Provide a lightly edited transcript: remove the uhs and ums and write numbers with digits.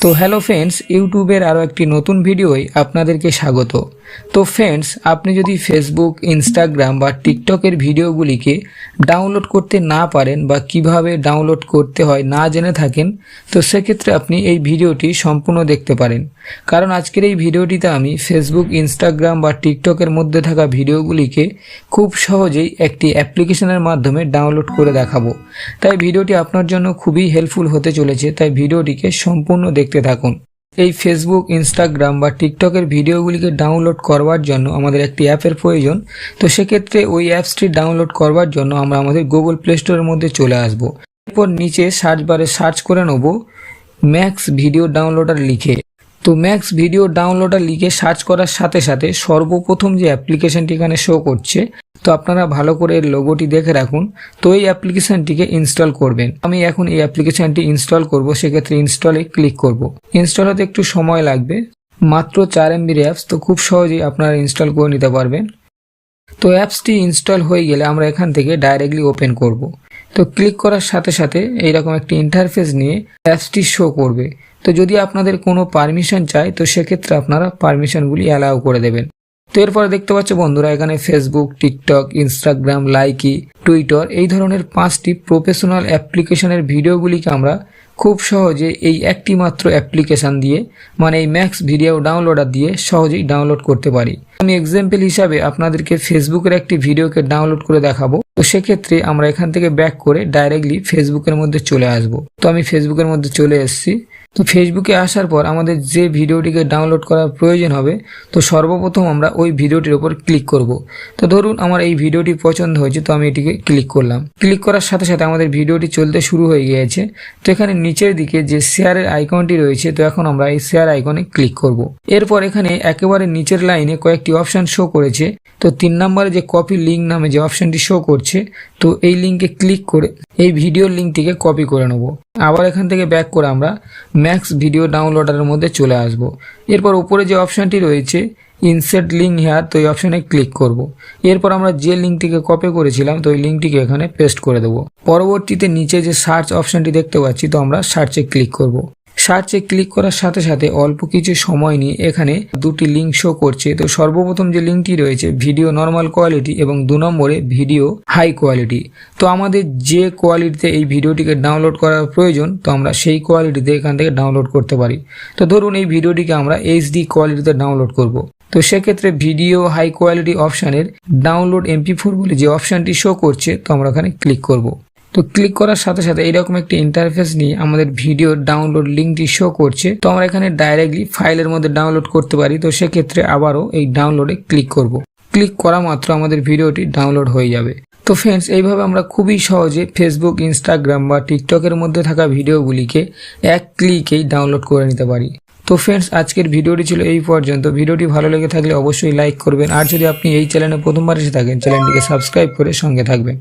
তো hello friends, ইউটিউবের আরও একটি নতুন ভিডিওয় আপনাদেরকে স্বাগত। তো ফ্রেন্ডস, আপনি যদি ফেসবুক, ইনস্টাগ্রাম বা টিকটকের ভিডিওগুলিকে ডাউনলোড করতে না পারেন বা কিভাবে ডাউনলোড করতে হয় না জেনে থাকেন, তো সেক্ষেত্রে আপনি এই ভিডিওটি সম্পূর্ণ দেখতে পারেন। কারণ আজকের এই ভিডিওটিতে আমি ফেসবুক, ইনস্টাগ্রাম বা টিকটকের মধ্যে থাকা ভিডিওগুলিকে খুব সহজেই একটি অ্যাপ্লিকেশনের মাধ্যমে ডাউনলোড করে দেখাবো। তাই ভিডিওটি আপনার জন্য খুবই হেল্পফুল হতে চলেছে, তাই ভিডিওটিকে সম্পূর্ণ দেখতে থাকুন। এই ফেসবুক, ইনস্টাগ্রাম বা টিকটকের ভিডিওগুলিকে ডাউনলোড করবার জন্য আমাদের একটি অ্যাপের প্রয়োজন। তো সেক্ষেত্রে ওই অ্যাপসটি ডাউনলোড করবার জন্য আমরা আমাদের গুগল প্লে স্টোরের মধ্যে চলে আসব। এরপর নিচে সার্চ বারে সার্চ করে নেব ম্যাক্স ভিডিও ডাউনলোডার লিখে। তো ম্যাক্স ভিডিও ডাউনলোডার লিখে সার্চ করার সাথে সাথে সর্বপ্রথম যে অ্যাপ্লিকেশনটি এখানে শো করছে, তো আপনারা ভালো করে এর লোগোটি দেখে রাখুন। তো এই অ্যাপ্লিকেশনটিকে ইনস্টল করবেন। আমি এখন এই অ্যাপ্লিকেশনটি ইনস্টল করব, সেক্ষেত্রে ইনস্টলে ক্লিক করব। ইনস্টল হতে একটু সময় লাগবে, মাত্র 4 MB অ্যাপস, তো খুব সহজেই আপনারা ইনস্টল করে নিতে পারবেন। তো অ্যাপসটি ইনস্টল হয়ে গেলে আমরা এখান থেকে ডাইরেক্টলি ওপেন করব। তো ক্লিক করার সাথে সাথে এইরকম একটি ইন্টারফেস নিয়ে অ্যাপসটি শো করবে। তো যদি আপনাদের কোনো পারমিশন চাই, তো সেক্ষেত্রে আপনারা পারমিশনগুলি অ্যালাউ করে দেবেন। তো এরপরে দেখতে পাচ্ছ বন্ধুরা, এখানে Facebook, TikTok, Instagram, Likee, Twitter এই ধরনের 5টি প্রফেশনাল অ্যাপ্লিকেশনের ভিডিওগুলিকে আমরা খুব সহজে এই একটি মাত্র অ্যাপ্লিকেশন দিয়ে, মানে এই ম্যাক্স ভিডিও ডাউনলোডার দিয়ে সহজেই ডাউনলোড করতে পারি। আমি এক্সাম্পল হিসাবে আপনাদেরকে ফেসবুকের একটি ভিডিওকে ডাউনলোড করে দেখাবো। তো সেক্ষেত্রে আমরা এখান থেকে ব্যাক করে ডাইরেক্টলি ফেসবুকের মধ্যে চলে আসব। তো আমি ফেসবুকের মধ্যে চলে এসেছি। তো ফেসবুকে আসার পর আমাদের যে ভিডিওটিকে ডাউনলোড করার প্রয়োজন হবে, তো সর্বপ্রথম আমরা ওই ভিডিওটির উপর ক্লিক করব। তো ধরুন আমার এই ভিডিওটি পছন্দ হয়েছে, তো আমি এটিকে ক্লিক করলাম। ক্লিক করার সাথে সাথে আমাদের ভিডিওটি চলতে শুরু হয়ে গিয়েছে। তো এখানে নিচের দিকে যে শেয়ারের আইকনটি রয়েছে, তো এখন আমরা এই শেয়ার আইকনে ক্লিক করব। এরপর এখানে একেবারে নিচের লাইনে কয়েকটি অপশন শো করেছে। তো 3 নম্বরে যে কপি লিঙ্ক নামে যে অপশনটি শো করছে, তো এই লিঙ্কে ক্লিক করে এই ভিডিওর লিঙ্কটিকে কপি করে নেব। আবার এখান থেকে ব্যাক করে আমরা ম্যাক্স ভিডিও ডাউনলোডারের মধ্যে চলে আসব। এরপর উপরে যে অপশনটি রয়েছে ইনসার্ট লিঙ্ক হেয়ার, তো এই অপশনে ক্লিক করব। এরপর আমরা যে লিঙ্কটিকে কপি করেছিলাম, তো এই লিঙ্কটিকে এখানে পেস্ট করে দেব। পরবর্তীতে নিচে যে সার্চ অপশনটি দেখতে পাচ্ছি, তো আমরা সার্চে ক্লিক করব। সার্চে ক্লিক করার সাথে সাথে অল্প কিছু সময় নিয়ে এখানে 2টি লিঙ্ক শো করছে। তো সর্বপ্রথম যে লিঙ্কটি রয়েছে ভিডিও নর্মাল কোয়ালিটি এবং 2 নম্বরে ভিডিও হাই কোয়ালিটি। তো আমাদের যে কোয়ালিটিতে এই ভিডিওটিকে ডাউনলোড করার প্রয়োজন, তো আমরা সেই কোয়ালিটিতে এখান থেকে ডাউনলোড করতে পারি। তো ধরুন এই ভিডিওটিকে আমরা HD কোয়ালিটিতে ডাউনলোড করব। তো সেক্ষেত্রে ভিডিও হাই কোয়ালিটি অপশানের ডাউনলোড MP4 বলে যে অপশানটি শো করছে, তো আমরা এখানে ক্লিক করব। তো ক্লিক করার সাথে সাথে এইরকম একটি ইন্টারফেস নিয়ে আমাদের ভিডিওর ডাউনলোড লিঙ্কটি শো করছে। তো আমরা এখানে ডাইরেক্টলি ফাইলের মধ্যে ডাউনলোড করতে পারি। তো সেক্ষেত্রে আবারও এই ডাউনলোডে ক্লিক করব। ক্লিক করা মাত্র আমাদের ভিডিওটি ডাউনলোড হয়ে যাবে। তো ফ্রেন্ডস, এইভাবে আমরা খুবই সহজে ফেসবুক, ইনস্টাগ্রাম বা টিকটকের মধ্যে থাকা ভিডিওগুলিকে এক ক্লিকেই ডাউনলোড করে নিতে পারি। তো ফ্রেন্ডস, আজকের ভিডিওটি ছিল এই পর্যন্ত। ভিডিওটি ভালো লেগে থাকলে অবশ্যই লাইক করবেন, আর যদি আপনি এই চ্যানেলে প্রথমবার এসে থাকেন, চ্যানেলটিকে সাবস্ক্রাইব করে সঙ্গে থাকবেন।